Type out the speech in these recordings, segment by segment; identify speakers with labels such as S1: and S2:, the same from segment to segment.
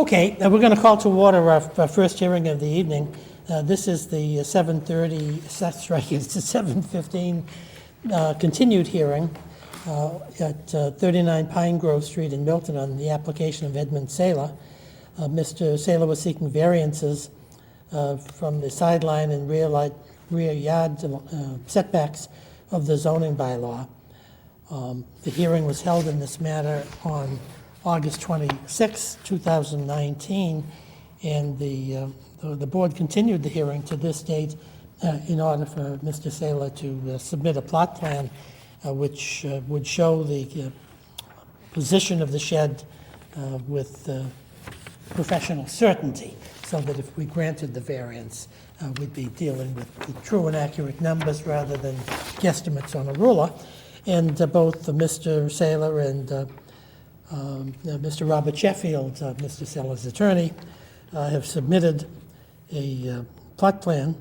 S1: Okay, we're going to call to order our first hearing of the evening. This is the 7:30, that's right, it's the 7:15 continued hearing at 39 Pine Grove Street in Milton on the application of Edmund Saylor. Mr. Saylor was seeking variances from the sideline and rear yard setbacks of the zoning bylaw. The hearing was held in this matter on August 26, 2019, and the board continued the hearing to this date in order for Mr. Saylor to submit a plot plan which would show the position of the shed with professional certainty, so that if we granted the variance, we'd be dealing with the true and accurate numbers rather than guesstimates on a ruler. And both Mr. Saylor and Mr. Robert Sheffield, Mr. Saylor's attorney, have submitted a plot plan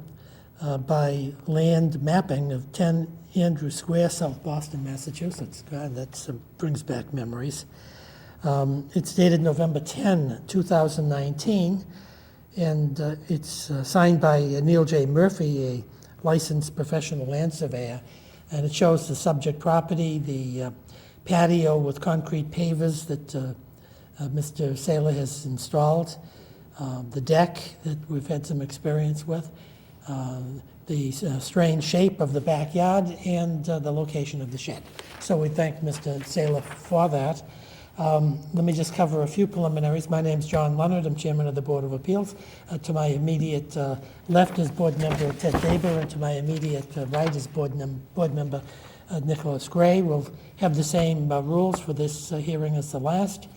S1: by land mapping of 10 Andrew Square, South Boston, Massachusetts. God, that brings back memories. It's dated November 10, 2019, and it's signed by Neil J. Murphy, a licensed professional land surveyor, and it shows the subject property, the patio with concrete pavers that Mr. Saylor has installed, the deck that we've had some experience with, the strange shape of the backyard, and the location of the shed. So we thank Mr. Saylor for that. Let me just cover a few preliminaries. My name's John Leonard. I'm chairman of the Board of Appeals. To my immediate left is board member Ted Daber, and to my immediate right is board member Nicholas Gray. We'll have the same rules for this hearing as the last.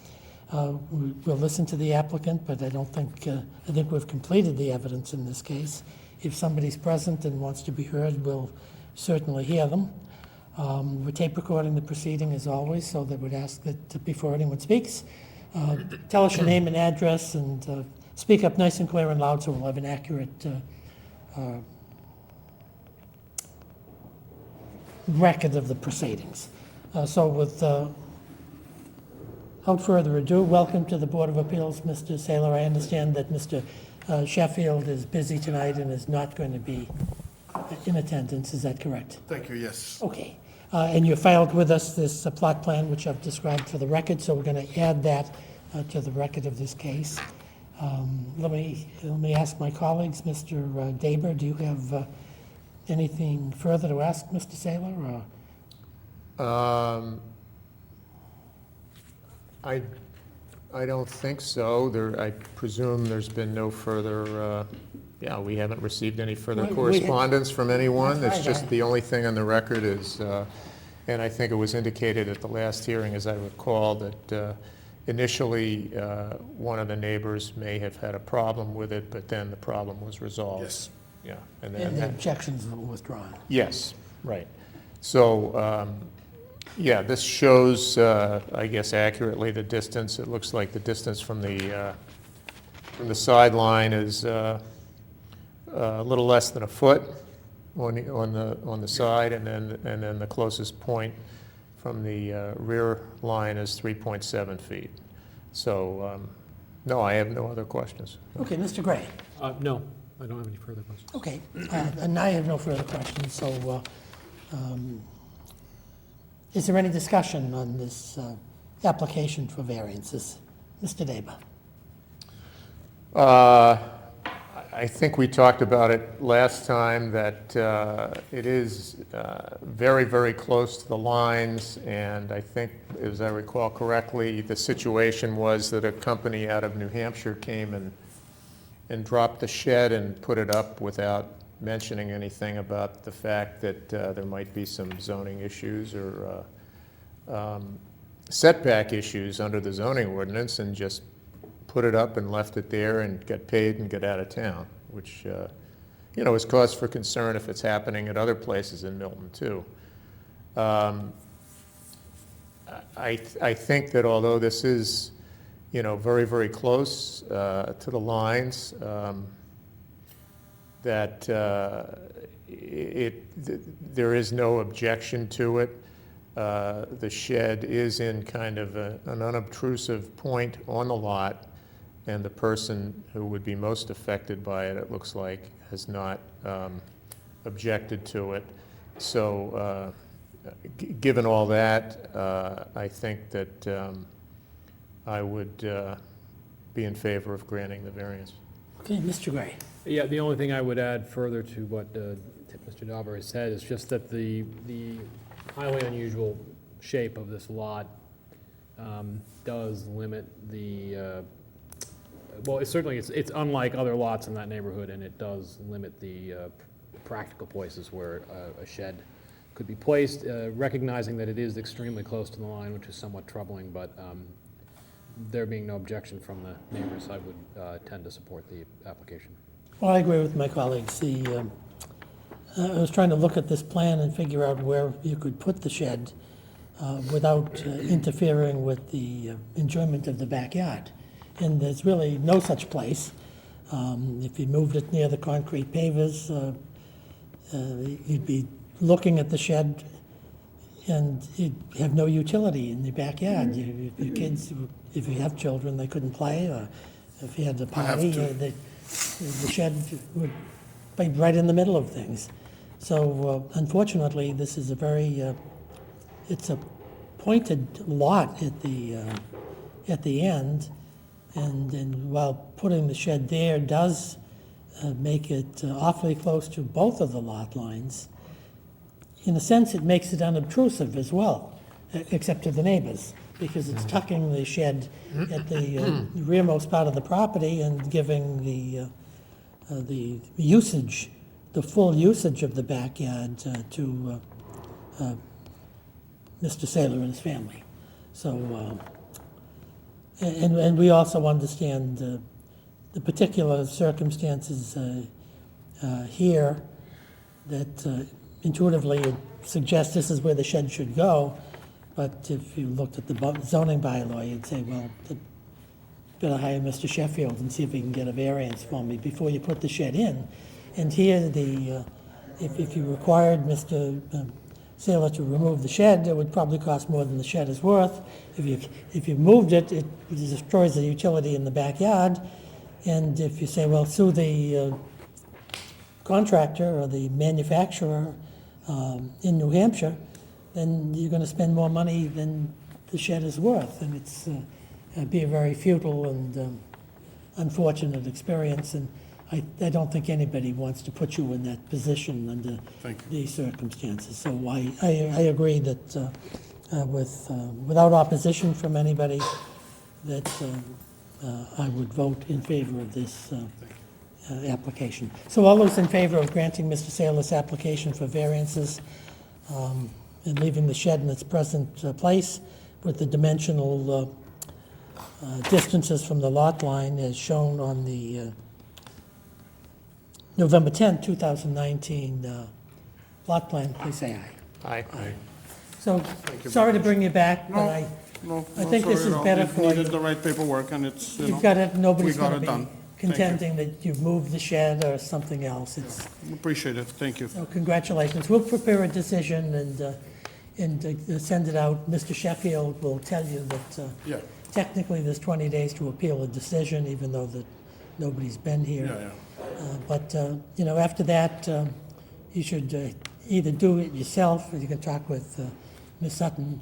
S1: We'll listen to the applicant, but I think we've completed the evidence in this case. If somebody's present and wants to be heard, we'll certainly hear them. We're tape recording the proceeding as always, so that we'd ask that before anyone speaks, tell us your name and address, and speak up nice and clear and loud so we'll have an accurate record of the proceedings. So without further ado, welcome to the Board of Appeals, Mr. Saylor. I understand that Mr. Sheffield is busy tonight and is not going to be in attendance. Is that correct?
S2: Thank you, yes.
S1: Okay. And you filed with us this plot plan, which I've described for the record, so we're going to add that to the record of this case. Let me ask my colleagues. Mr. Daber, do you have anything further to ask Mr. Saylor?
S3: I don't think so. I presume there's been no further, we haven't received any further correspondence from anyone.
S1: That's
S3: It's
S1: right,
S3: just the only thing on the record is, and I think it was indicated at the last hearing, as I recall, that initially one of the neighbors may have had a problem with it, but then the problem was resolved.
S2: Yes.
S3: Yeah.
S1: And the objections were withdrawn.
S3: Yes, right. So, this shows, I guess, accurately the distance. It looks like the distance from the sideline is a little less than a foot on the side, and then the closest point from the rear line is 3.7 feet. So, no, I have no other questions.
S1: Okay, Mr. Gray.
S4: No, I don't have any further questions.
S1: Okay, and I have no further questions, so is there any discussion on this application for variances? Mr. Daber.
S3: I think we talked about it last time, that it is very, very close to the lines, and I think, as I recall correctly, the situation was that a company out of New Hampshire came and dropped the shed and put it up without mentioning anything about the fact that there might be some zoning issues or setback issues under the zoning ordinance, and just put it up and left it there and got paid and got out of town, which is cause for concern if it's happening at other places in Milton too. I think that although this is very, very close to the lines, that there is no objection to it. The shed is in kind of an unobtrusive point on the lot, and the person who would be most affected by it, it looks like, has not objected to it. So given all that, I think that I would be in favor of granting the variance.
S1: Okay, Mr. Gray.
S4: Yeah, the only thing I would add further to what Mr. Dauber has said is just that the highly unusual shape of this lot does limit the, well, it's unlike other lots in that neighborhood, and it does limit the practical places where a shed could be placed, recognizing that it is extremely close to the line, which is somewhat troubling, but there being no objection from the neighbors, I would tend to support the application.
S1: Well, I agree with my colleagues. I was trying to look at this plan and figure out where you could put the shed without interfering with the enjoyment of the backyard. And there's really no such place. If you moved it near the concrete pavers, you'd be looking at the shed and you'd have no utility in the backyard. Your kids, if you have children, they couldn't play, or if you had a party, the shed would be right in the middle of things. So unfortunately, this is a very, it's a pointed lot at the end, and while putting the shed there does make it awfully close to both of the lot lines, in a sense, it makes it unobtrusive as well, except to the neighbors, because it's tucking the shed at the rearmost part of the property and giving the usage, the full usage of the backyard to Mr. Saylor and his family. So, and we also understand the particular circumstances here that intuitively it suggests this is where the shed should go, but if you looked at the zoning bylaw, you'd say, well, better hire Mr. Sheffield and see if he can get a variance for me before you put the shed in. And here, if you required Mr. Saylor to remove the shed, it would probably cost more than the shed is worth. If you moved it, it destroys the utility in the backyard. And if you say, well, sue the contractor or the manufacturer in New Hampshire, then you're going to spend more money than the shed is worth. And it's be a very futile and unfortunate experience. And I don't think anybody wants to put you in that position under these circumstances. So I agree that without opposition from anybody, that I would vote in favor of this application. So all those in favor of granting Mr. Saylor's application for variances and leaving the shed in its present place with the dimensional distances from the lot line as shown on the November 10, 2019 lot plan, please say aye.
S3: Aye.
S1: So,
S2: you
S1: sorry to
S2: very
S1: bring you back, but I think this is better for
S2: Needed
S1: you.
S2: the right paperwork, and it's,
S1: You've got it, nobody's
S2: we got
S1: going
S2: it
S1: to
S2: done.
S1: be
S2: Thank you.
S1: contending that you've moved the shed or something else. It's,
S2: Appreciate it, thank you.
S1: so congratulations. We'll prepare a decision and send it out. Mr. Sheffield will tell you that
S2: Yeah,
S1: technically there's 20 days to appeal a decision, even though that nobody's been here.
S2: yeah.
S1: But, after that, you should either do it yourself, or you can talk with Ms. Sutton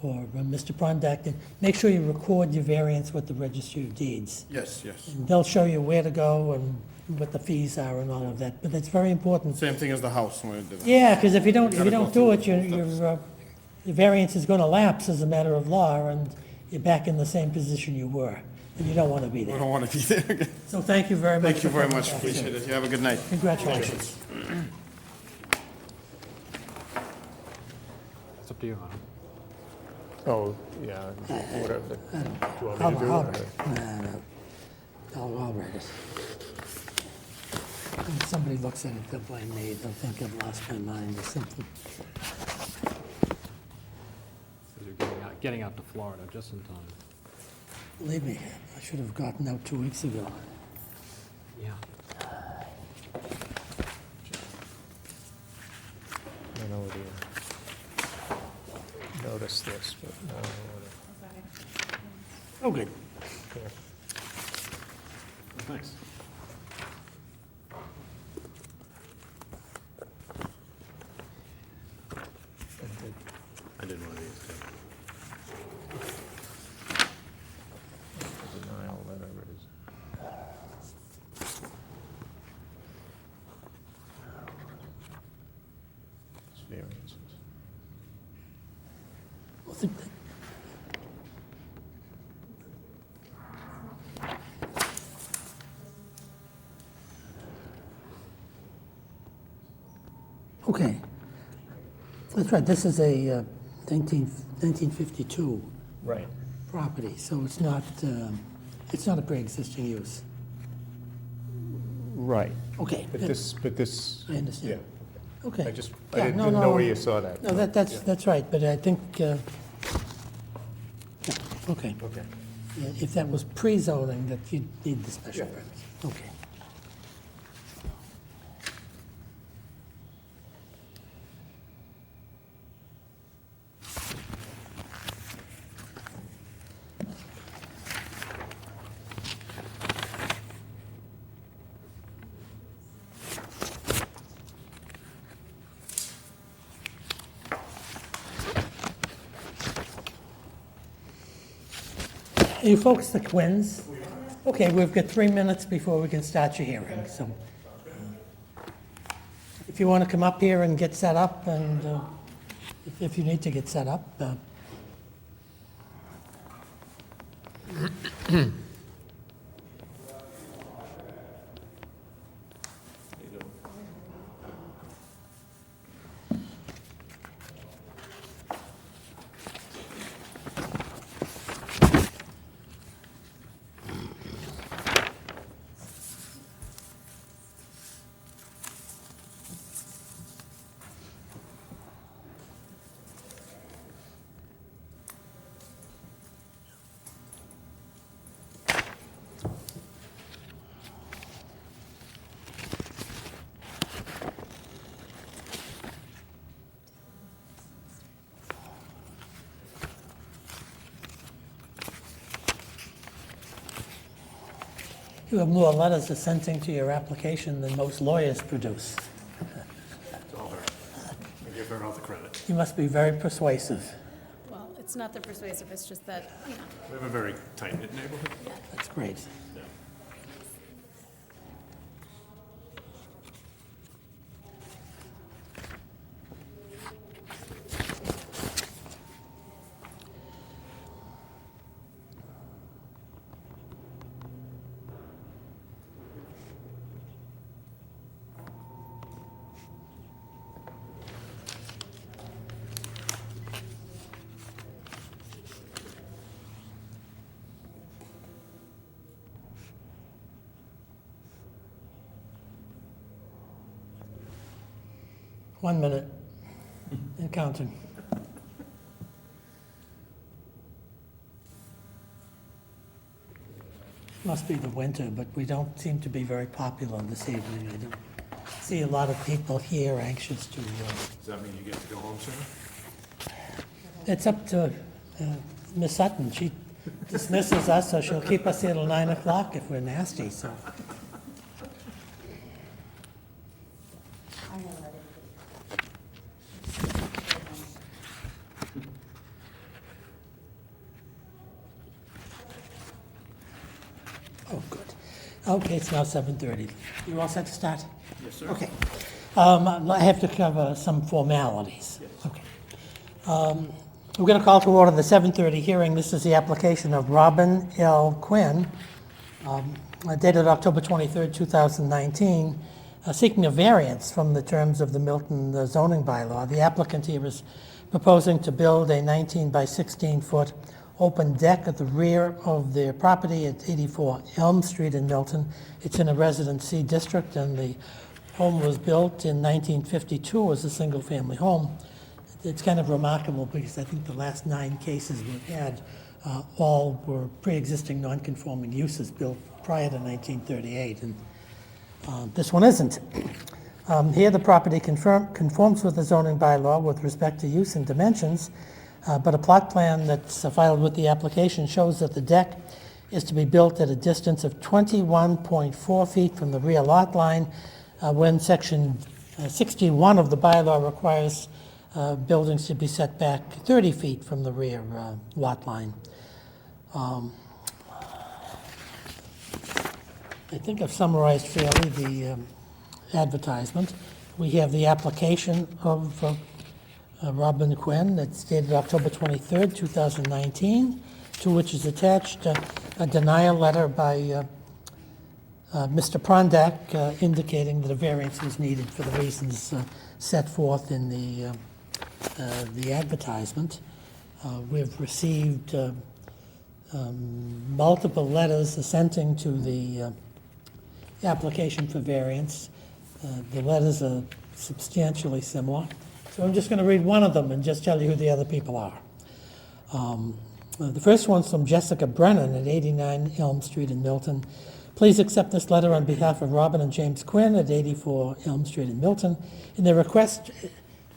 S1: or Mr. Prondak, and make sure you record your variance with the Registry of Deeds.
S2: Yes.
S1: And they'll show you where to go and what the fees are and all of that, but it's very important.
S2: Same thing as the house when we did it.
S1: Yeah, because if you don't
S2: Gotta go
S1: do it,
S2: through
S1: your variance is going to lapse as a matter of law, and you're back in the same position you were, and you don't want to be
S2: We
S1: there.
S2: don't want to be there.
S1: So thank you very much.
S2: Thank you
S1: for
S2: very
S1: coming
S2: much,
S1: back.
S2: appreciate it. You have a good night.
S1: Congratulations.
S4: It's up to you, Hannah.
S3: Oh, yeah, whatever. Do you want me
S1: I'll
S3: to do it?
S1: I'll write it. When somebody looks at it, they'll blame me, they'll think I've lost my mind or something.
S4: So you're getting out to Florida just in time.
S1: Believe me, I should have gotten out 2 weeks ago.
S4: Yeah.
S3: I don't know whether you noticed this, but no.
S1: Oh, good.
S3: Okay.
S5: Thanks. I did one of these too.
S3: Denial letter is. It's variances.
S1: Well, the- Okay. That's right, this is a 1952
S3: Right.
S1: property, so it's not a pre-existing use.
S3: Right.
S1: Okay,
S3: But
S1: yeah,
S3: this,
S1: I understand. Okay.
S3: I just, I
S1: Yeah,
S3: didn't
S1: no,
S3: didn't know
S1: no.
S3: where you saw that.
S1: No, that's right, but I think, yeah, okay.
S3: Okay.
S1: Yeah, if that was pre-zoning, that you'd need the special
S3: Yeah.
S1: permit. Okay. Are you folks the Quins? Okay, we've got 3 minutes before we can start your hearing, so. If you want to come up here and get set up, and if you need to get set up. You have more letters assenting to your application than most lawyers produce.
S5: It's all her. I give her all the credit.
S1: You must be very persuasive.
S6: Well, it's not that persuasive, it's just that, you know,
S5: We have a very tight-knit neighborhood.
S1: That's great.
S5: Yeah.
S1: One minute and counting. Must be the winter, but we don't seem to be very popular this evening. I don't see a lot of people here anxious to,
S5: Does that mean you get to go home soon?
S1: it's up to Miss Sutton. She dismisses us, so she'll keep us here till 9 o'clock if we're nasty, so. Oh, good. Okay, it's now 7:30. You all set to start?
S5: Yes, sir.
S1: Okay. I have to cover some formalities. Okay. We're going to call to order the 7:30 hearing. This is the application of Robin L. Quinn, dated October 23rd, 2019, seeking a variance from the terms of the Milton zoning bylaw. The applicant here is proposing to build a 19 by 16-foot open deck at the rear of their property at 84 Elm Street in Milton. It's in a Residence C district, and the home was built in 1952 as a single-family home. It's kind of remarkable because I think the last 9 cases we've had all were pre-existing non-conforming uses built prior to 1938, and this one isn't. Here, the property conforms with the zoning bylaw with respect to use and dimensions, but a plot plan that's filed with the application shows that the deck is to be built at a distance of 21.4 feet from the rear lot line, when Section 61 of the bylaw requires buildings to be set back 30 feet from the rear lot line. I think I've summarized fairly the advertisement. We have the application of Robin Quinn that's dated October 23rd, 2019, to which is attached a denial letter by Mr. Prondak indicating that a variance was needed for the reasons set forth in the advertisement. We've received multiple letters assenting to the application for variance. The letters are substantially similar. So I'm just going to read one of them and just tell you who the other people are. The first one's from Jessica Brennan at 89 Elm Street in Milton. Please accept this letter on behalf of Robin and James Quinn at 84 Elm Street in Milton. In their request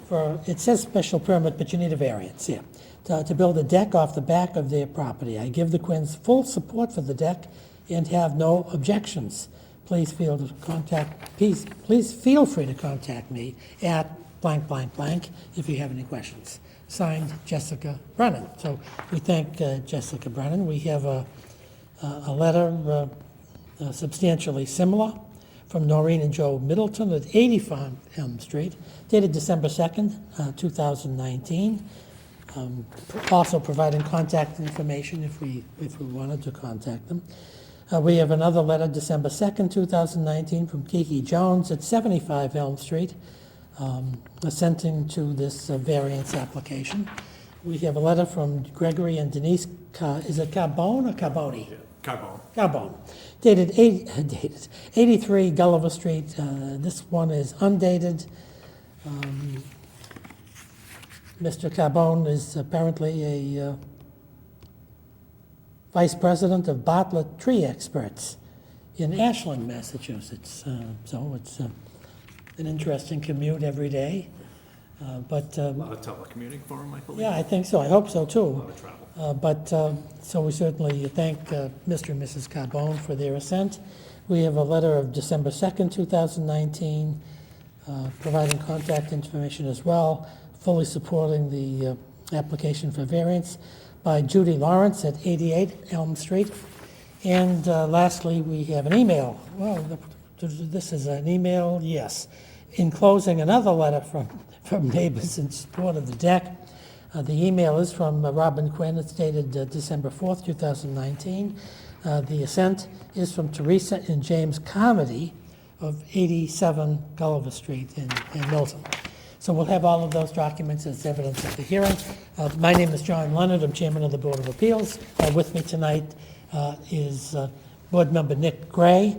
S1: for, it says special permit, but you need a variance here, to build a deck off the back of their property. I give the Quinns full support for the deck and have no objections. Please feel free to contact me at blank, blank, blank if you have any questions. Signed, Jessica Brennan. So we thank Jessica Brennan. We have a letter substantially similar from Noreen and Joe Middleton at 85 Elm Street, dated December 2nd, 2019. Also providing contact information if we wanted to contact them. We have another letter, December 2nd, 2019, from Kiki Jones at 75 Elm Street, assenting to this variance application. We have a letter from Gregory and Denise, is it Carbone or Carboni?
S5: Carbone.
S1: Carbone, dated 83 Gulliver Street. This one is undated. Mr. Carbone is apparently a Vice President of Bartlett Tree Experts in Ashland, Massachusetts. So it's an interesting commute every day. But
S5: A lot of telecommuting for him, I believe.
S1: yeah, I think so. I hope so
S5: A
S1: too.
S5: lot of travel.
S1: So we certainly thank Mr. and Mrs. Carbone for their assent. We have a letter of December 2nd, 2019, providing contact information as well, fully supporting the application for variance by Judy Lawrence at 88 Elm Street. And lastly, we have an email. Well, this is an email, yes. Enclosing another letter from neighbors in support of the deck. The email is from Robin Quinn. It's dated December 4th, 2019. The assent is from Teresa and James Carmody of 87 Gulliver Street in Milton. So we'll have all of those documents as evidence at the hearing. My name is John Leonard. I'm chairman of the Board of Appeals. With me tonight is Board Member Nick Gray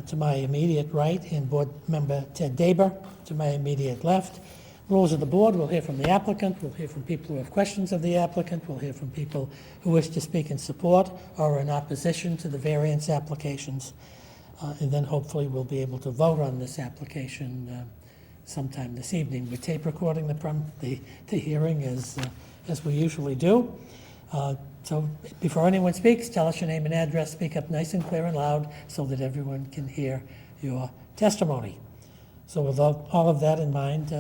S1: to my immediate right, and Board Member Ted Daber to my immediate left. Rules of the board, we'll hear from the applicant, we'll hear from people who have questions of the applicant, we'll hear from people who wish to speak in support or in opposition to the variance applications, and then hopefully we'll be able to vote on this application sometime this evening. We're tape recording the hearing as we usually do. So before anyone speaks, tell us your name and address, speak up nice and clear and loud so that everyone can hear your testimony. So with all of that in mind,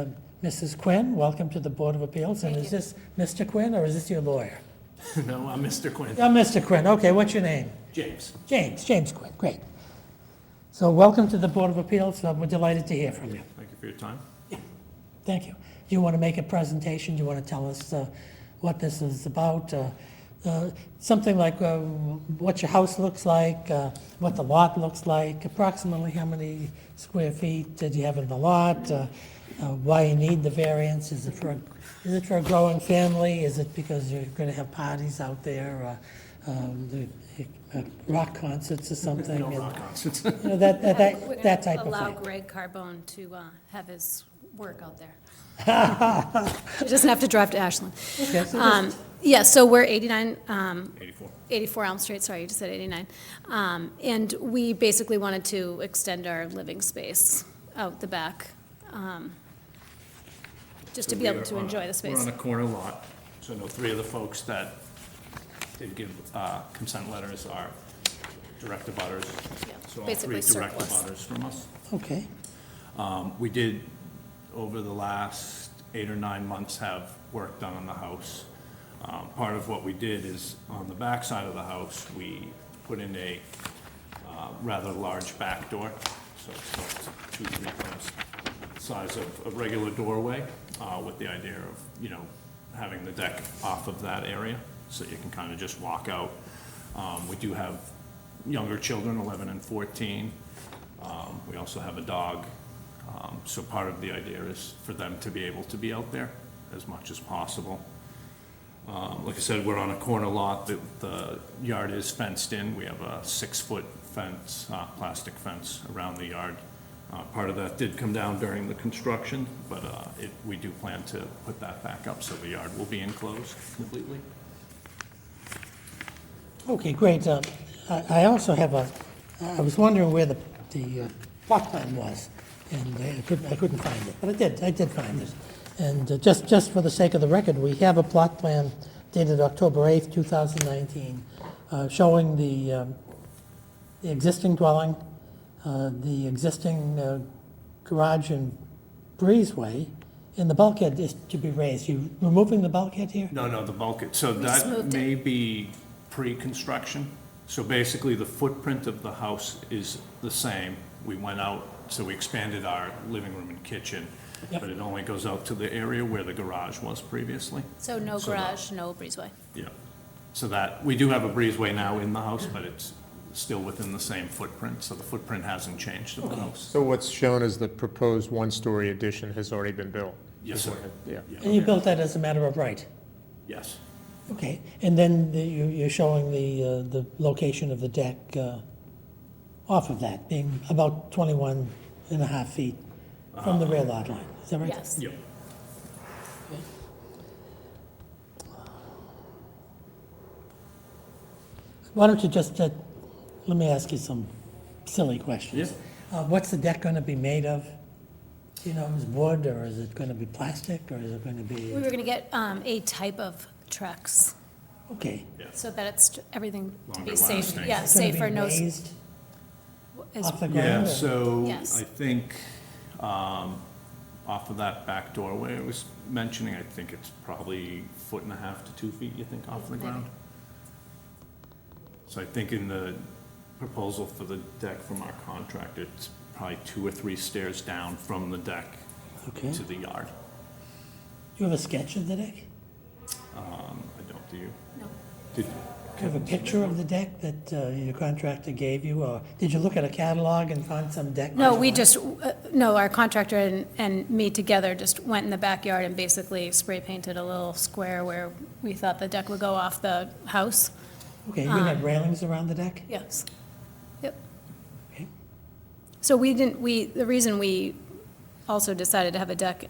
S1: Mrs. Quinn, welcome to the Board of Appeals. And is this Mr. Quinn or is this your lawyer?
S5: No, I'm Mr. Quinn.
S1: Oh, Mr. Quinn. Okay, what's your name?
S5: James.
S1: James Quinn. Great. So welcome to the Board of Appeals. We're delighted to hear from you.
S5: Thank you for your time.
S1: Thank you. Do you want to make a presentation? Do you want to tell us what this is about? Something like what your house looks like, what the lot looks like, approximately how many square feet did you have in the lot, why you need the variance, is it for a growing family, is it because you're going to have parties out there, rock concerts or something?
S5: No rock concerts.
S1: You know, that
S6: We're
S1: type
S6: gonna
S1: of
S6: allow
S1: thing.
S6: Greg Carbone to have his work out there. He doesn't have to drive to Ashland.
S1: Okay, so
S6: Yeah, so we're 89,
S5: 84.
S6: 84 Elm Street, sorry, you just said 89. And we basically wanted to extend our living space out the back, just to be able to enjoy the
S5: We're
S6: space.
S5: on a corner lot, so I know three of the folks that did give consent letters are direct abutters.
S6: Yeah,
S5: So all
S6: basically
S5: three direct
S6: surplus.
S5: abutters from us.
S1: Okay,
S5: We did, over the last 8 or 9 months, have work done on the house. Part of what we did is, on the back side of the house, we put in a rather large back door, so it's about 2-3 times the size of a regular doorway, with the idea of, you know, having the deck off of that area, so you can kind of just walk out. We do have younger children, 11 and 14. We also have a dog. So part of the idea is for them to be able to be out there as much as possible. Like I said, we're on a corner lot. The yard is fenced in. We have a 6-foot fence, plastic fence around the yard. Part of that did come down during the construction, but we do plan to put that back up, so the yard will be enclosed completely.
S1: okay, great. I also have I was wondering where the plot plan was, and I couldn't find it, but I did find it. And just for the sake of the record, we have a plot plan dated October 8th, 2019, showing the existing dwelling, the existing garage and breezeway, and the bulkhead is to be raised. You removing the bulkhead here?
S5: No, the bulkhead, so that
S6: smoothed it.
S5: may be pre-construction. So basically, the footprint of the house is the same. We went out, so we expanded our living room and kitchen,
S1: Yep.
S5: but it only goes out to the area where the garage was previously.
S6: So no
S5: So that-
S6: garage, no breezeway.
S5: Yeah. So that, we do have a breezeway now in the house, but it's still within the same footprint, so the footprint hasn't changed of the house.
S3: So what's shown as the proposed one-story addition has already been built?
S5: Yes, sir.
S3: Yeah.
S1: And you built that as a matter of right?
S5: Yes.
S1: Okay, and then you're showing the location of the deck off of that, being about 21 and a half feet from the rear lot line, is that right?
S6: Yes.
S5: Yep.
S1: Why don't you just, let me ask you some silly questions. What's the deck going to be made of? Do you know, is it wood, or is it going to be plastic, or is it going to
S6: We
S1: be,
S6: were gonna get a type of Trex,
S1: okay.
S6: so that it's everything to be
S5: Longer
S6: safe.
S5: lasting.
S6: Yeah,
S1: It's gonna be
S6: safer, no.
S1: raised
S6: is-
S1: off the
S5: Yeah,
S1: ground? or-
S5: so
S6: Yes.
S5: I think off of that back doorway I was mentioning, I think it's probably 1.5 to 2 feet, you think, off the
S6: Maybe.
S5: ground? So I think in the proposal for the deck from our contractor, it's probably 2 or 3 stairs down from the deck
S1: Okay.
S5: to the yard.
S1: Do you have a sketch of the deck?
S5: I don't, do you?
S6: No.
S5: Did,
S1: Do you have a picture of the deck that your contractor gave you, or did you look at a catalog and find some deck?
S6: No, we just, no, our contractor and me together just went in the backyard and basically spray painted a little square where we thought the deck would go off the house.
S1: Okay, you're going to have railings around the deck?
S6: Yes. Yep.
S1: Okay.
S6: So the reason we also decided to have a deck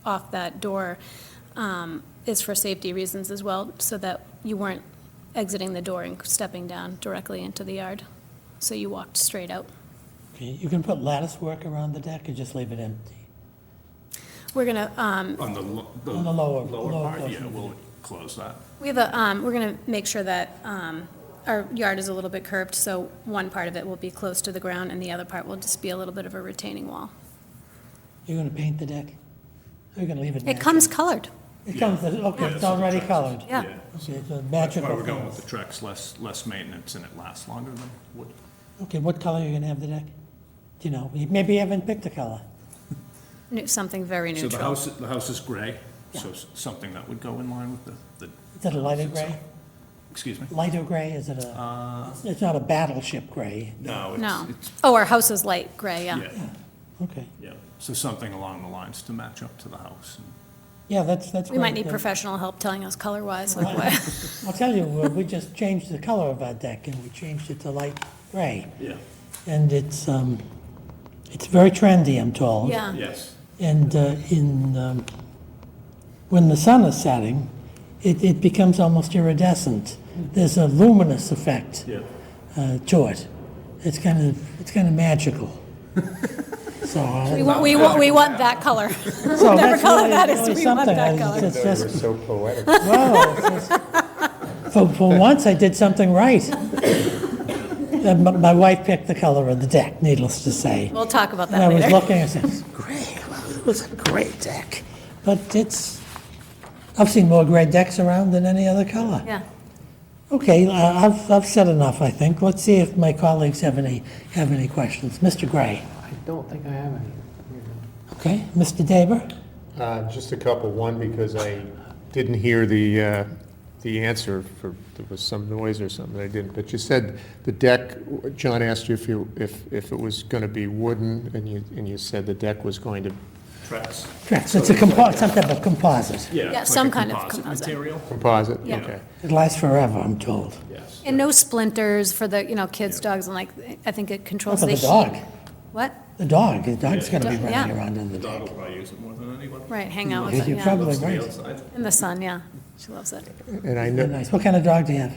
S6: off that door is for safety reasons as well, so that you weren't exiting the door and stepping down directly into the yard. So you walked straight out.
S1: Okay, you can put lattice work around the deck or just leave it empty?
S6: We're gonna,
S5: on the
S1: On the lower
S5: part,
S1: portion
S5: yeah,
S1: of the
S5: we'll close that.
S6: we have a, we're gonna make sure that our yard is a little bit curved, so one part of it will be close to the ground and the other part will just be a little bit of a retaining wall.
S1: You're going to paint the deck? Or you're going to leave it
S6: It
S1: natural?
S6: comes colored.
S1: It comes, okay, it's already colored.
S6: Yeah.
S1: Okay, it's a
S5: That's why
S1: magical
S5: we're going
S1: color.
S5: with the Trex, less maintenance, and it lasts longer than wood.
S1: Okay, what color are you going to have the deck? Do you know? Maybe you haven't picked a color.
S6: Something very
S5: So
S6: neutral.
S5: the house is gray, so something that would go in line with the.
S1: Is it a lighter gray?
S5: Excuse me?
S1: Lighter gray, is it it's not a battleship gray?
S5: No,
S6: No.
S5: it's,
S6: Oh, our house is light gray, yeah.
S5: yeah,
S1: Okay,
S5: yeah. So something along the lines to match up to the house.
S1: yeah, that's great.
S6: We might need professional help telling us color-wise, like what.
S1: I'll tell you, we just changed the color of our deck, and we changed it to light gray.
S5: Yeah.
S1: And it's very trendy, I'm told.
S6: Yeah.
S5: Yes.
S1: And when the sun is setting, it becomes almost iridescent. There's a luminous effect
S5: Yeah.
S1: to it. It's kind of magical. So,
S6: We want that color.
S1: so
S6: Whatever
S1: that's
S6: color
S1: really-
S6: that is,
S1: really
S6: we want
S1: something.
S6: that
S1: I-
S6: color.
S1: it's
S3: You were
S1: just-
S3: so poetic.
S1: well, for once, I did something right. My wife picked the color of the deck, needless to say.
S6: We'll talk about
S1: And
S6: that
S1: I was
S6: later.
S1: looking, I said, it's gray, well, it was a great deck. But I've seen more gray decks around than any other color.
S6: Yeah.
S1: Okay, I've said enough, I think. Let's see if my colleagues have any questions. Mr. Gray?
S4: I don't think I have any.
S1: Okay, Mr. Daber?
S3: Just a couple. One, because I didn't hear the answer for, there was some noise or something I didn't. But you said the deck, John asked you if it was going to be wooden, and you said the deck was going to
S5: Trex.
S1: Correct, it's some type of composite.
S6: Yeah,
S5: it's like
S6: some
S5: a
S6: kind of composite.
S5: material.
S3: composite?
S6: Yeah.
S3: Okay.
S1: It lasts forever, I'm told.
S5: Yes.
S6: And no splinters for the, kids' dogs, and like, I think it controls
S1: For
S6: the
S1: the
S6: heat.
S1: dog.
S6: What?
S1: The dog's gonna be
S6: Yeah.
S1: running around in the
S5: The dog
S1: deck.
S5: will probably use it more than anyone.
S6: Right, hang out with it,
S1: You're
S6: yeah.
S1: probably
S5: Loves to be
S1: right.
S5: outside.
S6: In the sun, yeah. She loves it.
S3: And I
S1: Very
S3: know,
S1: nice. What kind of dog do you have?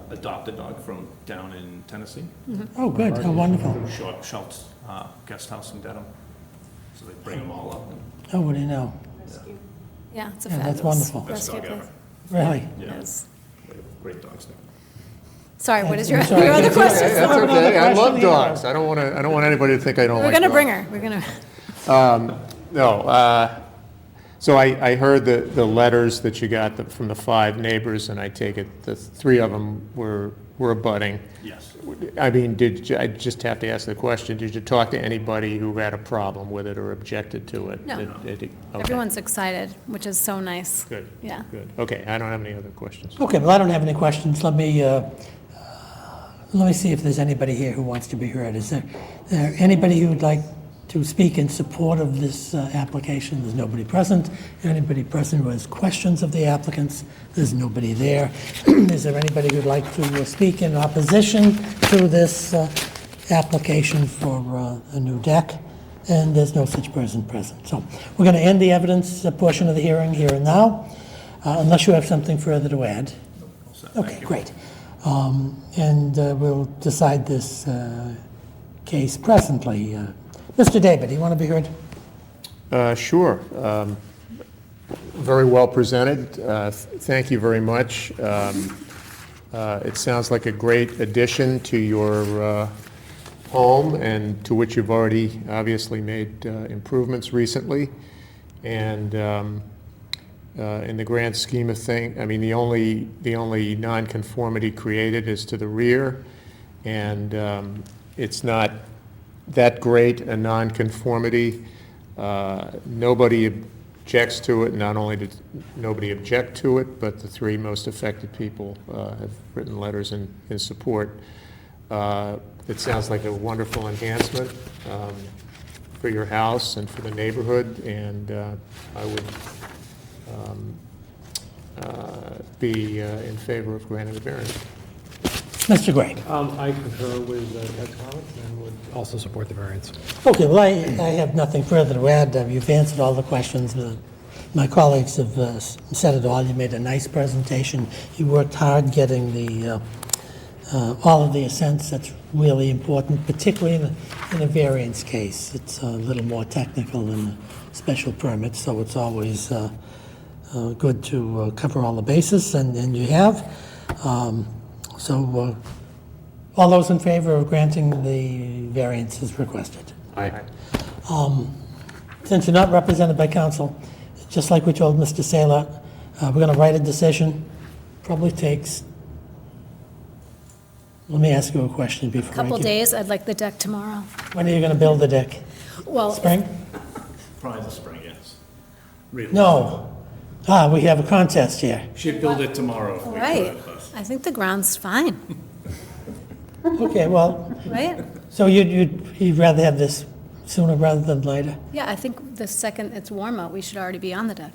S5: Adopted dog from down in Tennessee.
S1: Oh, good, oh, wonderful.
S5: Schultz Guest House in Dedham. So they bring them all up. And,
S1: Oh, what do you know?
S6: Yeah, it's a
S1: Yeah,
S6: fabulous.
S1: that's wonderful.
S5: Best
S6: rescue
S5: dog
S6: place.
S5: ever.
S1: Really?
S5: Yeah.
S6: Yes.
S5: They have great dogs there.
S6: Sorry, what is your,
S1: I'm sorry.
S6: your other
S1: That's
S6: question?
S3: that's
S1: Another
S3: okay. I love
S1: question,
S3: dogs. I don't want anybody to think I don't
S6: We're
S3: like
S6: gonna
S3: dogs.
S6: bring her, we're gonna,
S3: No, so I heard the letters that you got from the 5 neighbors, and I take it the 3 of them were abutting.
S5: Yes.
S3: I mean, I just have to ask the question, did you talk to anybody who had a problem with it or objected to it?
S6: No.
S3: Okay.
S6: everyone's excited, which is so nice.
S3: Good.
S6: Yeah.
S3: Good. Okay, I don't have any other questions.
S1: Okay, well, I don't have any questions. Let me see if there's anybody here who wants to be heard. Is there anybody who would like to speak in support of this application? There's nobody present. Anybody present who has questions of the applicants? There's nobody there. Is there anybody who'd like to speak in opposition to this application for a new deck? And there's no such person present. So we're going to end the evidence portion of the hearing here and now, unless you have something further to add. Okay, great. And we'll decide this case presently. Mr. David, do you want to be heard?
S3: Sure. Very well presented. Thank you very much. It sounds like a great addition to your home, and to which you've already obviously made improvements recently. And in the grand scheme of things, I mean, the only nonconformity created is to the rear, and it's not that great a nonconformity. Nobody objects to it. Not only did nobody object to it, but the 3 most affected people have written letters in support. It sounds like a wonderful enhancement for your house and for the neighborhood, and I would be in favor of granting the variance.
S1: Mr. Gray?
S4: I concur with Ted's comments and would also support the variance.
S1: Okay, well, I have nothing further to add. You've answered all the questions. My colleagues have said it all. You made a nice presentation. You worked hard getting all of the assents. That's really important, particularly in a variance case. It's a little more technical than a special permit, so it's always good to cover all the bases, and you have. So all those in favor of granting the variance as requested?
S3: Aye.
S1: Since you're not represented by counsel, just like we told Mr. Saylor, we're going to write a decision. Probably takes, let me ask you a question before I
S6: Couple
S1: give-
S6: days, I'd like the deck tomorrow.
S1: When are you going to build the deck?
S6: Well,
S1: Spring?
S5: Probably the spring, yes. Really.
S1: No. We have a contest here.
S5: She'd build it tomorrow if we could,
S6: right,
S5: but-
S6: I think the ground's fine,
S1: Okay, well,
S6: right?
S1: so you'd rather have this sooner rather than later?
S6: Yeah, I think the second it's warm out, we should already be on the deck.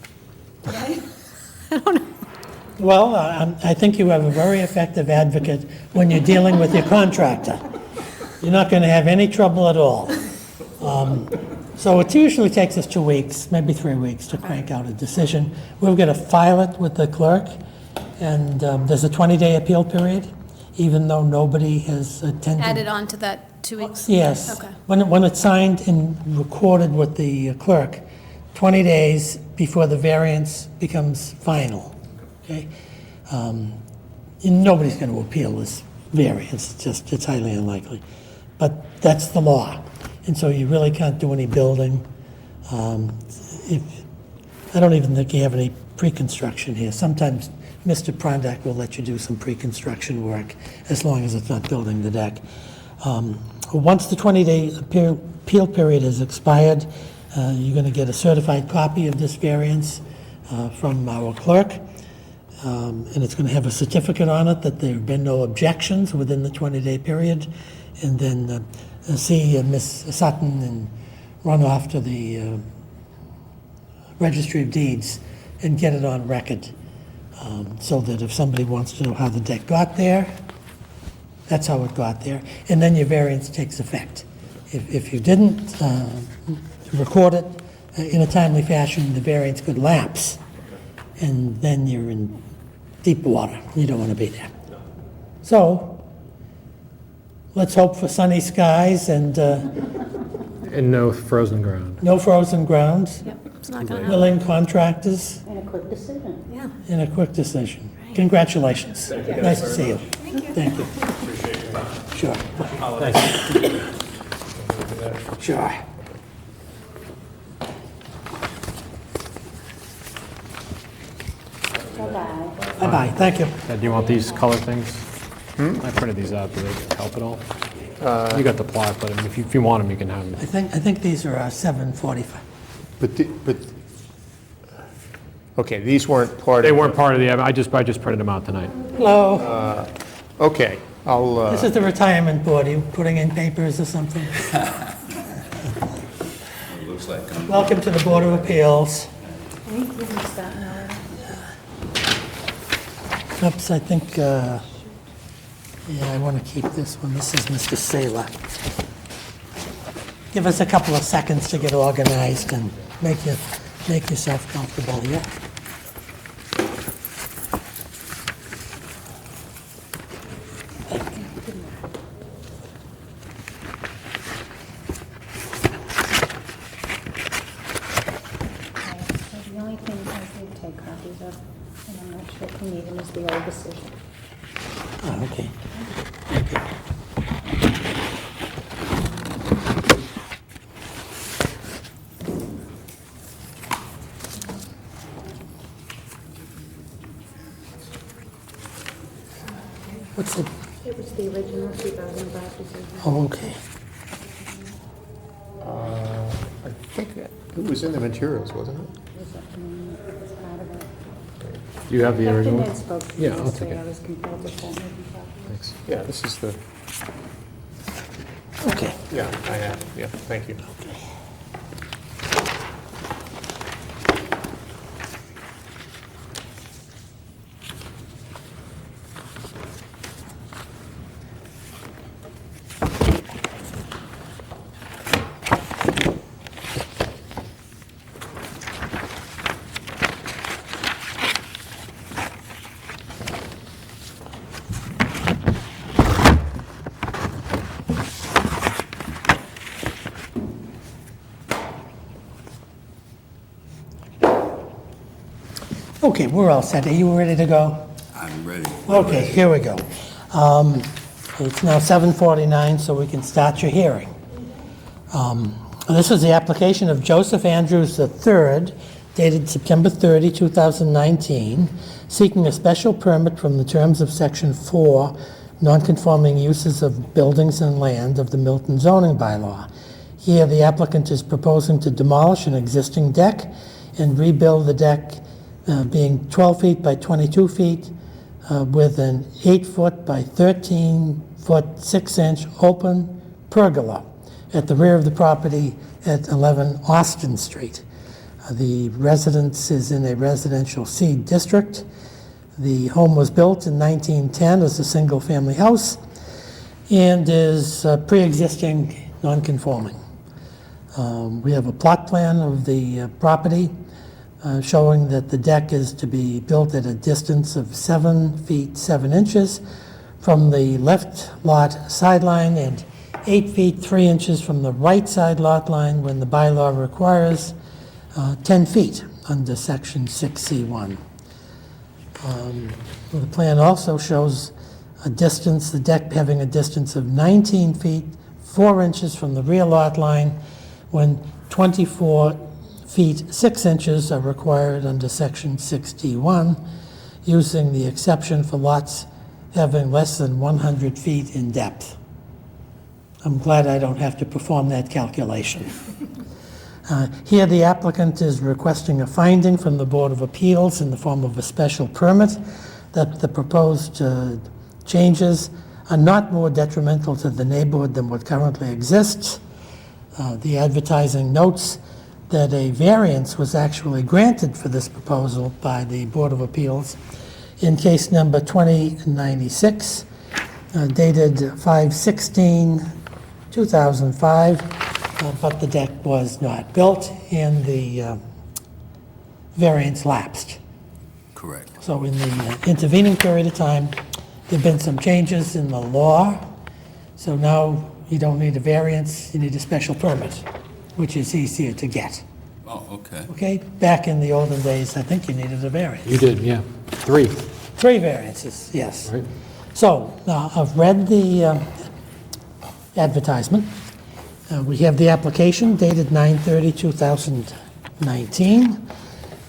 S1: Well, I think you have a very effective advocate when you're dealing with your contractor. You're not going to have any trouble at all. So it usually takes us 2 weeks, maybe 3 weeks to crank out a decision. We're going to file it with the clerk, and there's a 20-day appeal period, even though nobody has attended.
S6: Added on to that 2 weeks?
S1: Yes.
S6: Okay.
S1: When it's signed and recorded with the clerk, 20 days before the variance becomes final, okay? And nobody's going to appeal this variance, it's highly unlikely. But that's the law, and so you really can't do any building. I don't even think you have any pre-construction here. Sometimes Mr. Prondak will let you do some pre-construction work as long as it's not building the deck. Once the 20-day appeal period has expired, you're going to get a certified copy of this variance from our clerk, and it's going to have a certificate on it that there have been no objections within the 20-day period, and then see Ms. Sutton and run off to the Registry of Deeds and get it on record, so that if somebody wants to know how the deck got there, that's how it got there, and then your variance takes effect. If you didn't record it in a timely fashion, the variance could lapse, and then you're in deep water. You don't want to be there. So, let's hope for sunny skies and
S4: And no frozen ground.
S1: no frozen grounds,
S6: Yep, it's not gonna happen.
S1: willing contractors,
S7: And a quick decision.
S6: Yeah.
S1: and a quick decision. Congratulations. Nice to see you. Thank you. Sure. Sure.
S7: Bye-bye.
S1: Bye-bye, thank you.
S4: Do you want these color things? I printed these out, do they help at all? You got the plot, but I mean, if you want them, you can have them.
S1: I think these are 745.
S3: But, okay, these weren't part of...
S4: They weren't part of the, I just printed them out tonight.
S1: Hello,
S3: Okay, I'll,
S1: this is the retirement board. Are you putting in papers or something?
S8: Looks like I'm
S1: Welcome to the Board of Appeals. Oops, I think, yeah, I want to keep this one. This is Mr. Saylor. Give us a couple of seconds to get organized and make yourself comfortable here.
S7: The only thing I did take copies of, and I'm not sure if you need them, is the old decision.
S1: Oh, okay. What's it?
S7: It was the original 2005 decision.
S1: Oh, okay.
S3: I think it was in the materials, wasn't it?
S7: It's part of it.
S4: Do you have the
S7: Captain
S4: original?
S7: Ed spoke to me
S4: Yeah, I'll
S7: yesterday.
S4: take it.
S7: I was compelled to phone him.
S4: Thanks.
S3: Yeah, this is the,
S1: Okay.
S3: yeah, I have, yeah, thank you.
S1: Okay, we're all set. Are you ready to go?
S8: I'm ready.
S1: Okay, here we go. It's now 7:49, so we can start your hearing. This is the application of Joseph Andrews III, dated September 30, 2019, seeking a special permit from the terms of Section 4, nonconforming uses of buildings and land of the Milton zoning bylaw. Here, the applicant is proposing to demolish an existing deck and rebuild the deck being 12 feet by 22 feet with an 8-foot by 13-foot 6-inch open pergola at the rear of the property at 11 Austin Street. The residence is in a residential C district. The home was built in 1910 as a single-family house and is pre-existing non-conforming. We have a plot plan of the property showing that the deck is to be built at a distance of 7 feet 7 inches from the left lot sideline and 8 feet 3 inches from the right side lot line when the bylaw requires 10 feet under section 6C1. The plan also shows the deck having a distance of 19 feet, 4 inches from the rear lot line, when 24 feet, 6 inches are required under section 61, using the exception for lots having less than 100 feet in depth. I'm glad I don't have to perform that calculation. Here, the applicant is requesting a finding from the Board of Appeals in the form of a special permit that the proposed changes are not more detrimental to the neighborhood than what currently exists. The advertising notes that a variance was actually granted for this proposal by the Board of Appeals in case number 2096, dated 5/16/2005, but the deck was not built and the variance lapsed.
S8: Correct.
S1: So in the intervening period of time, there've been some changes in the law, so now you don't need a variance, you need a special permit, which is easier to get.
S8: Oh, okay.
S1: Okay, back in the olden days, I think you needed a variance.
S4: You did, yeah. 3,
S1: 3 variances, yes.
S4: right?
S1: So, I've read the advertisement. We have the application dated 9/30/2019.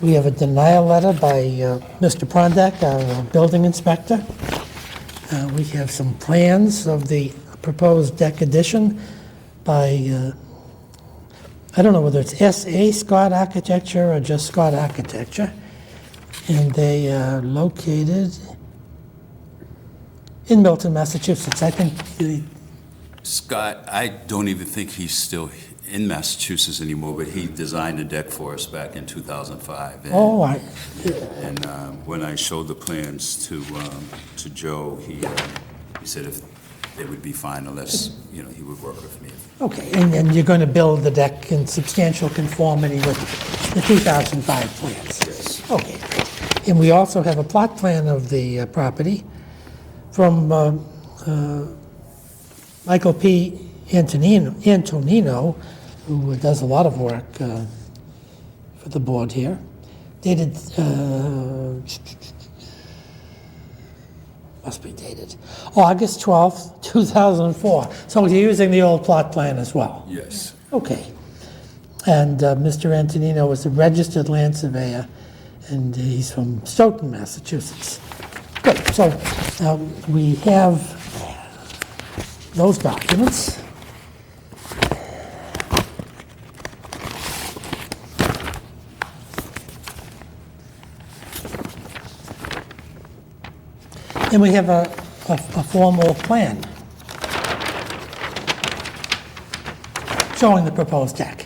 S1: We have a denial letter by Mr. Prondak, our building inspector. We have some plans of the proposed deck addition by I don't know whether it's S.A. Scott Architecture or just Scott Architecture, and they are located in Milton, Massachusetts. I think,
S8: Scott, I don't even think he's still in Massachusetts anymore, but he designed a deck for us back in 2005. And, and when I showed the plans to Joe, he said if they would be fine unless, he would work with me.
S1: okay, and you're going to build the deck in substantial conformity with the 2005 plans?
S8: Yes.
S1: Okay. And we also have a plot plan of the property from Michael P. Antonino, who does a lot of work for the board here, dated, must be dated, August 12th, 2004. So you're using the old plot plan as well?
S8: Yes.
S1: Okay. And Mr. Antonino is a registered land surveyor, and he's from Stoughton, Massachusetts. Good, so we have those documents. And we have a formal plan showing the proposed deck.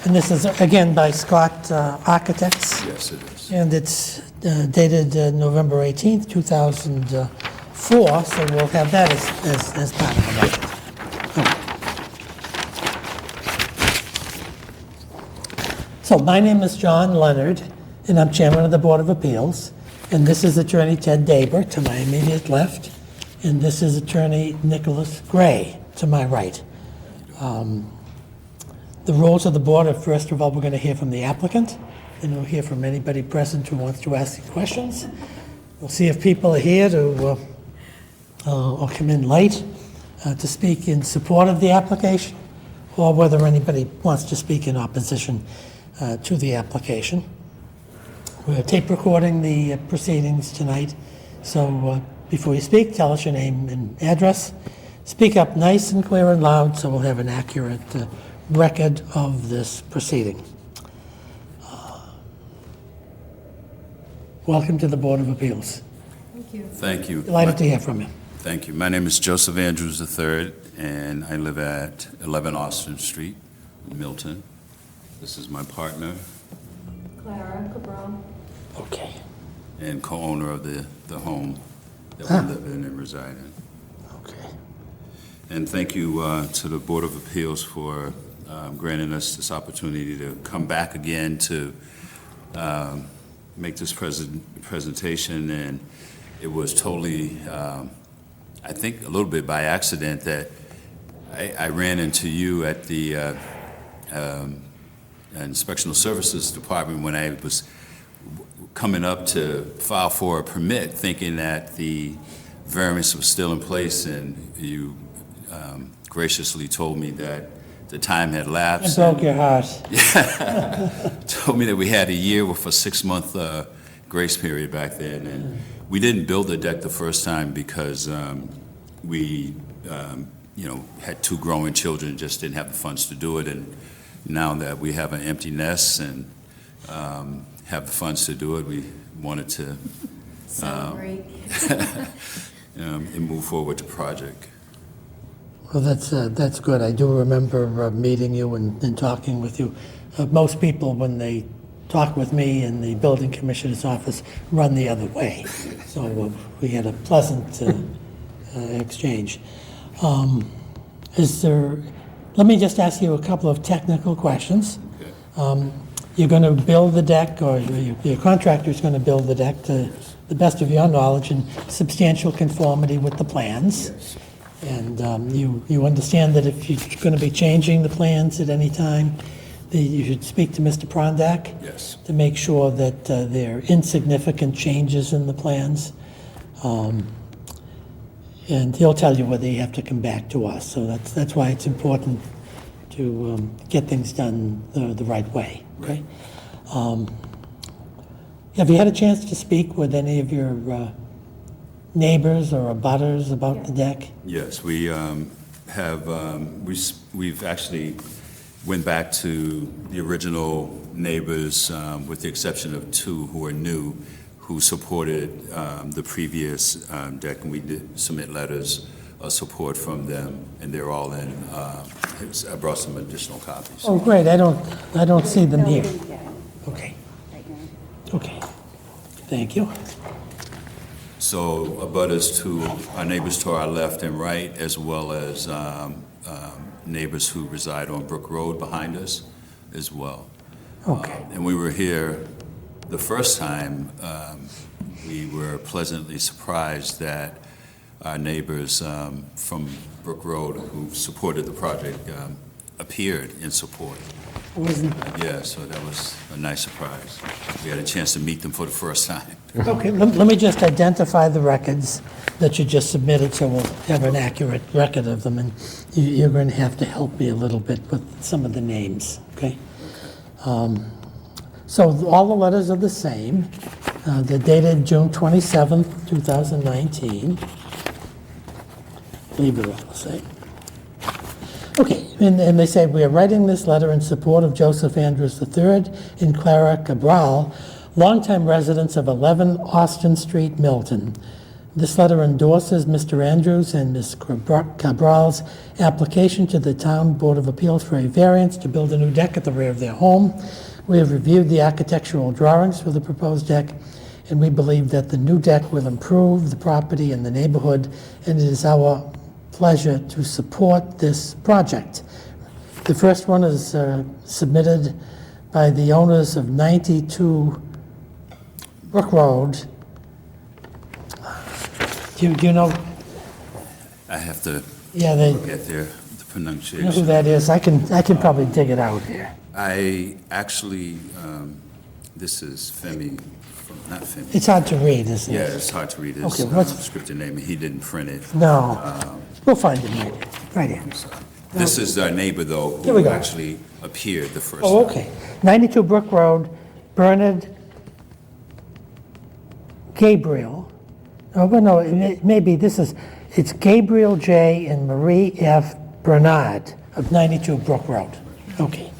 S1: And this is, again, by Scott Architects.
S8: Yes, it is.
S1: And it's dated November 18th, 2004, so we'll have that as part of the record. Okay. So my name is John Leonard, and I'm chairman of the Board of Appeals. And this is Attorney Ted Daber to my immediate left, and this is Attorney Nicholas Gray to my right. The rules of the board are, first of all, we're going to hear from the applicant, and we'll hear from anybody present who wants to ask questions. We'll see if people are here to, or come in late to speak in support of the application, or whether anybody wants to speak in opposition to the application. We're tape recording the proceedings tonight, so before you speak, tell us your name and address. Speak up nice and clear and loud so we'll have an accurate record of this proceeding. Welcome to the Board of Appeals.
S8: Thank you.
S1: Delighted to hear from you.
S8: Thank you. My name is Joseph Andrews III, and I live at 11 Austin Street, Milton. This is my partner
S7: Clara Cabral.
S1: Okay.
S8: and co-owner of the home that we live in and reside in.
S1: Okay.
S8: And thank you to the Board of Appeals for granting us this opportunity to come back again to make this presentation. And it was totally, I think a little bit by accident that I ran into you at the Inspectional Services Department when I was coming up to file for a permit, thinking that the variance was still in place, and you graciously told me that the time had
S1: It
S8: lapsed.
S1: broke your heart.
S8: Told me that we had a year with a 6-month grace period back then, and we didn't build the deck the first time because we, had 2 growing children, just didn't have the funds to do it, and now that we have an empty nest and have the funds to do it, we wanted to
S6: Celebrate.
S8: and move forward the project.
S1: Well, that's good. I do remember meeting you and talking with you. Most people, when they talk with me in the building commissioner's office, run the other way. So we had a pleasant exchange. Let me just ask you a couple of technical questions.
S8: Okay.
S1: You're going to build the deck, or your contractor's going to build the deck to the best of your knowledge in substantial conformity with the plans.
S8: Yes.
S1: And you understand that if you're going to be changing the plans at any time, that you should speak to Mr. Prondak
S8: Yes.
S1: to make sure that there are insignificant changes in the plans. And he'll tell you whether you have to come back to us. So that's why it's important to get things done the right way, okay? Have you had a chance to speak with any of your neighbors or abutters about the deck?
S8: Yes, we have, we've actually went back to the original neighbors, with the exception of 2 who are new, who supported the previous deck, and we did submit letters of support from them, and they're all in. I brought some additional copies.
S1: Oh, great, I don't see them
S7: No, we
S1: here.
S7: didn't get it
S1: Okay,
S7: right now.
S1: okay, thank you.
S8: So abutters to, our neighbors to our left and right, as well as neighbors who reside on Brook Road behind us as well.
S1: Okay.
S8: And we were here the first time, we were pleasantly surprised that our neighbors from Brook Road who supported the project appeared in support.
S1: Wasn't,
S8: Yeah, so that was a nice surprise. We had a chance to meet them for the first time.
S1: okay, let me just identify the records that you just submitted, so we'll have an accurate record of them, and you're going to have to help me a little bit with some of the names, okay? So all the letters are the same. They're dated June 27th, 2019. I believe they're all the same. Okay, and they say, "We are writing this letter in support of Joseph Andrews III and Clara Cabral, longtime residents of 11 Austin Street, Milton. This letter endorses Mr. Andrews and Ms. Cabral's application to the Town Board of Appeals for a variance to build a new deck at the rear of their home. We have reviewed the architectural drawings for the proposed deck, and we believe that the new deck will improve the property and the neighborhood, and it is our pleasure to support this project." The first one is submitted by the owners of 92 Brook Road. Do you know?
S8: I have to
S1: Yeah, they,
S8: look at the
S1: you know who
S8: pronunciation.
S1: that is? I can probably dig it out here.
S8: I actually, this is Femi, not Femi.
S1: It's hard to read, isn't
S8: Yeah,
S1: it?
S8: it's hard to read his
S1: Okay, what's-
S8: scripted name, and he didn't print it.
S1: No. We'll find it right here.
S8: This is our neighbor, though,
S1: Here we
S8: who
S1: go.
S8: actually appeared the first time.
S1: Oh, okay. 92 Brook Road, Bernard Gabriel. Oh, but no, maybe it's Gabriel J. and Marie F. Bernard of 92 Brook Road. Okay.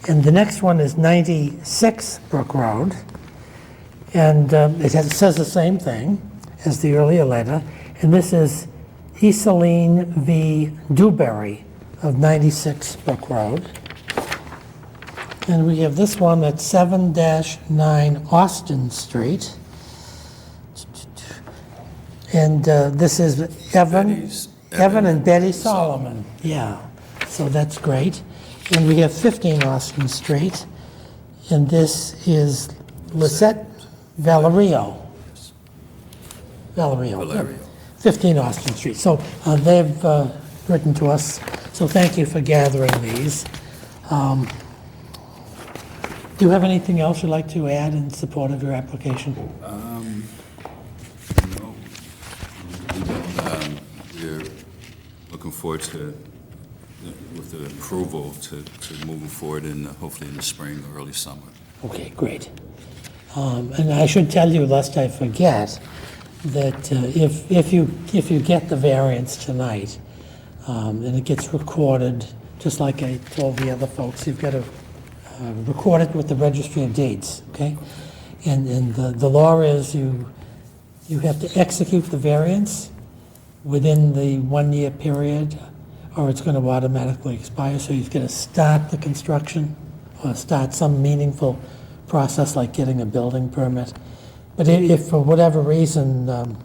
S1: And the next one is 96 Brook Road. And it says the same thing as the earlier letter. And this is Iseline V. Dewberry of 96 Brook Road. And we have this one at 7-9 Austin Street. And this is Evan and Betty Solomon. Yeah, so that's great. And we have 15 Austin Street. And this is Lisette Valerio. Valerio.
S8: Valerio.
S1: 15 Austin Street. So they've written to us, so thank you for gathering these. Do you have anything else you'd like to add in support of your application?
S8: No. We don't looking forward to, with the approval, to moving forward in, hopefully in the spring or early summer.
S1: Okay, great. And I should tell you, lest I forget, that if you get the variance tonight, and it gets recorded, just like I told the other folks, you've got to record it with the Registry of Deeds, okay? And the law is you have to execute the variance within the 1-year period, or it's going to automatically expire, so you've got to start the construction, or start some meaningful process like getting a building permit. But if for whatever reason,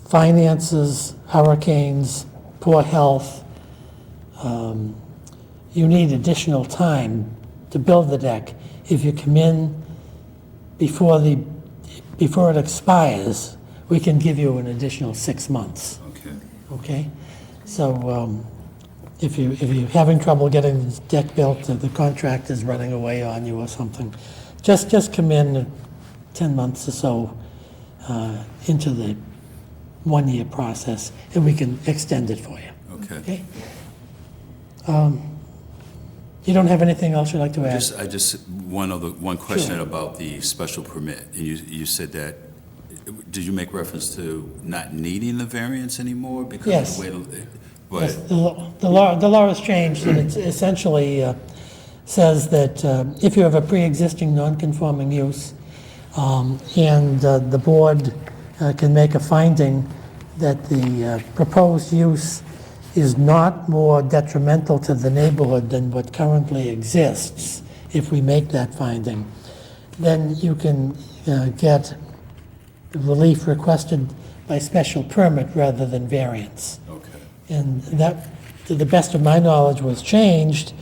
S1: finances, hurricanes, poor health, you need additional time to build the deck. If you come in before it expires, we can give you an additional 6 months,
S8: Okay.
S1: okay? So if you're having trouble getting this deck built, the contractor's running away on you or something, just come in 10 months or so into the 1-year process, and we can extend it for you,
S8: Okay.
S1: okay? You don't have anything else you'd like to add?
S8: I just, one question about the special permit. And you said that, did you make reference to not needing the variance anymore? Because
S1: Yes.
S8: of the way,
S1: Yes,
S8: but,
S1: the law has changed, and it essentially says that if you have a pre-existing non-conforming use, and the board can make a finding that the proposed use is not more detrimental to the neighborhood than what currently exists, if we make that finding, then you can get relief requested by special permit rather than variance.
S8: okay.
S1: And that, to the best of my knowledge, was changed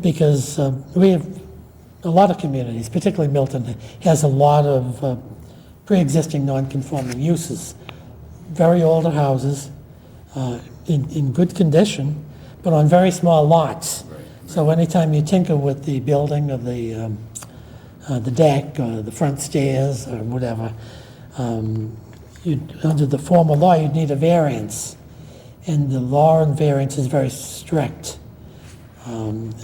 S1: because we have a lot of communities, particularly Milton, has a lot of pre-existing non-conforming uses. Very older houses, in good condition, but on very small lots.
S8: Right.
S1: So anytime you tinker with the building of the deck or the front stairs or whatever, under the former law, you'd need a variance. And the law on variance is very strict. And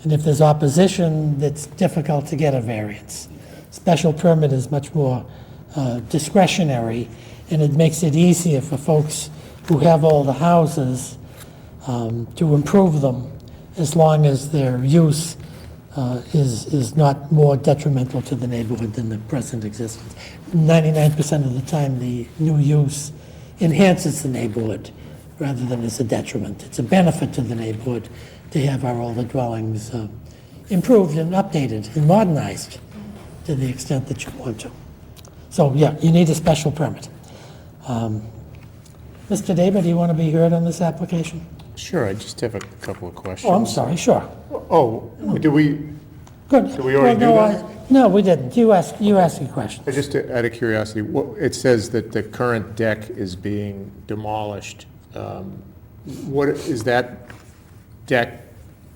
S1: if there's opposition, it's difficult to get a variance. Special permit is much more discretionary, and it makes it easier for folks who have older houses to improve them as long as their use is not more detrimental to the neighborhood than the present existence. 99% of the time, the new use enhances the neighborhood rather than is a detriment. It's a benefit to the neighborhood to have our older dwellings improved and updated and modernized to the extent that you want to. So, yeah, you need a special permit. Mr. David, do you want to be heard on this application?
S3: Sure, I just have a couple of questions.
S1: Oh, I'm sorry, sure.
S3: Oh, do we,
S1: Good.
S3: Did we already
S1: Well,
S3: do
S1: no,
S3: that?
S1: No, we didn't. You ask your question.
S3: just out of curiosity, it says that the current deck is being demolished. What, is that deck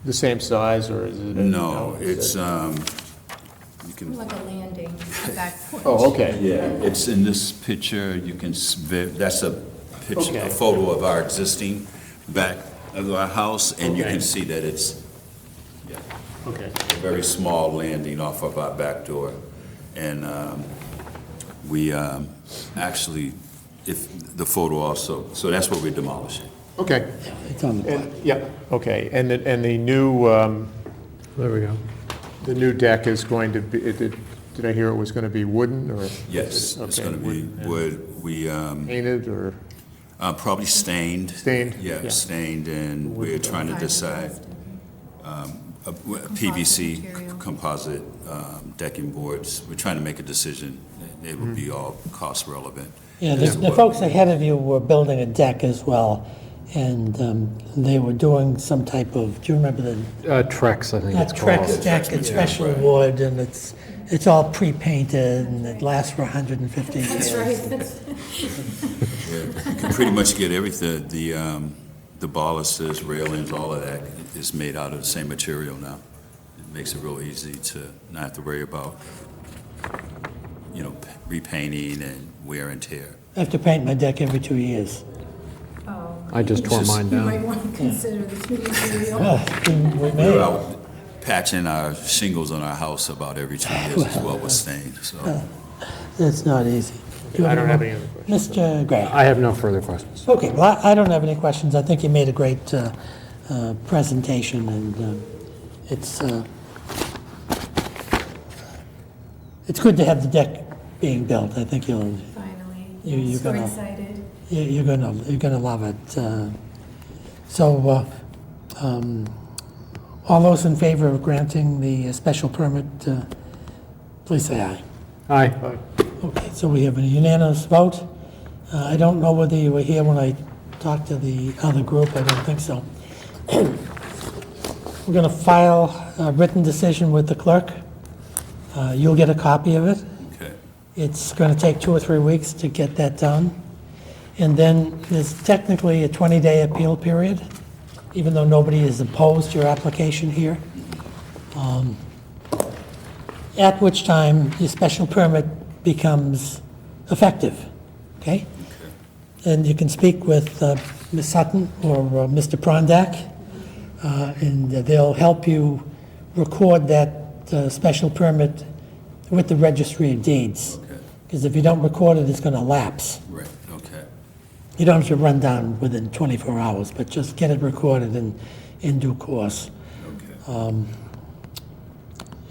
S3: the same size, or is it?
S8: No,
S3: is
S8: it's,
S3: it-
S8: you can,
S7: Like a landing, a back porch.
S3: Oh, okay.
S8: yeah, it's in this picture, you can, that's a picture,
S3: Okay.
S8: a photo of our existing back of our house, and you
S3: Okay.
S8: can see that it's, yeah,
S3: Okay.
S8: a very small landing off of our back door. And we actually, if, the photo also, so that's what we're demolishing.
S3: Okay.
S1: It's on the plan.
S3: Yeah, okay. And the new,
S4: There we go.
S3: the new deck is going to be, did I hear it was going to be wooden, or?
S8: Yes, it's
S3: Okay,
S8: gonna be
S3: wooden and
S8: wood, we,
S3: Painted, or?
S8: probably stained.
S3: Stained?
S8: Yeah,
S3: Yeah.
S8: stained, and we're trying to decide, a PVC
S7: material.
S8: composite decking boards. We're trying to make a decision. It will be all cost relevant.
S1: Yeah, the folks ahead of you were building a deck as well, and they were doing some type of, do you remember the?
S4: Trex, I think it's
S1: Trex
S4: called.
S1: deck, it's special wood, and it's all pre-painted, and it lasts for 150 years.
S7: That's right.
S8: You can pretty much get everything, the balusters, railings, all of that is made out of the same material now. It makes it real easy to not have to worry about, repainting and wear and tear.
S1: I have to paint my deck every 2 years.
S7: Oh,
S4: I just tore mine
S7: You might
S4: down.
S7: want to consider this meeting video.
S1: We
S8: We're
S1: may,
S8: out patching our shingles on our house about every 2 years as well with stain, so.
S1: it's not easy. Do you
S3: I don't have
S1: any
S3: any other questions.
S1: Mr. Gray?
S4: I have no further questions.
S1: Okay, well, I don't have any questions. I think you made a great presentation, and it's good to have the deck being built. I think you'll,
S7: Finally,
S1: You're
S7: I'm so
S1: gonna-
S7: excited.
S1: you're gonna love it. So, all those in favor of granting the special permit, please say aye.
S4: Aye.
S1: Okay, so we have a unanimous vote. I don't know whether you were here when I talked to the other group, I don't think so. We're going to file a written decision with the clerk. You'll get a copy of it.
S8: Okay,
S1: It's going to take 2 or 3 weeks to get that done. And then there's technically a 20-day appeal period, even though nobody has opposed your application here. At which time your special permit becomes effective, okay? And you can speak with Ms. Sutton or Mr. Prondak, and they'll help you record that special permit with the Registry of Deeds.
S8: okay,
S1: Because if you don't record it, it's going to lapse.
S8: right, okay,
S1: You don't have to run down within 24 hours, but just get it recorded in due course.
S8: okay.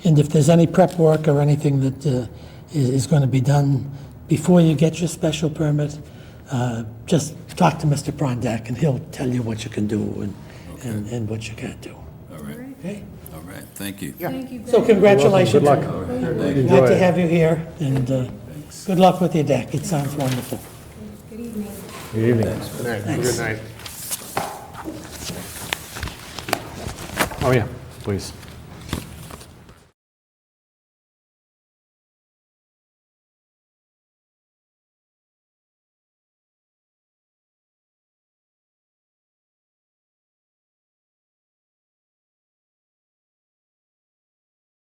S1: And if there's any prep work or anything that is going to be done before you get your special permit, just talk to Mr. Prondak, and he'll tell you what you can do and what you can't do.
S8: All right,
S1: Okay?
S8: all right, thank you.
S7: Thank you.
S1: So congratulations.
S4: Good luck.
S1: Glad to have you here, and good luck with your deck. It sounds wonderful.
S7: Good evening.
S4: Good evening.
S3: Good night. Good night.
S4: Oh, yeah, please.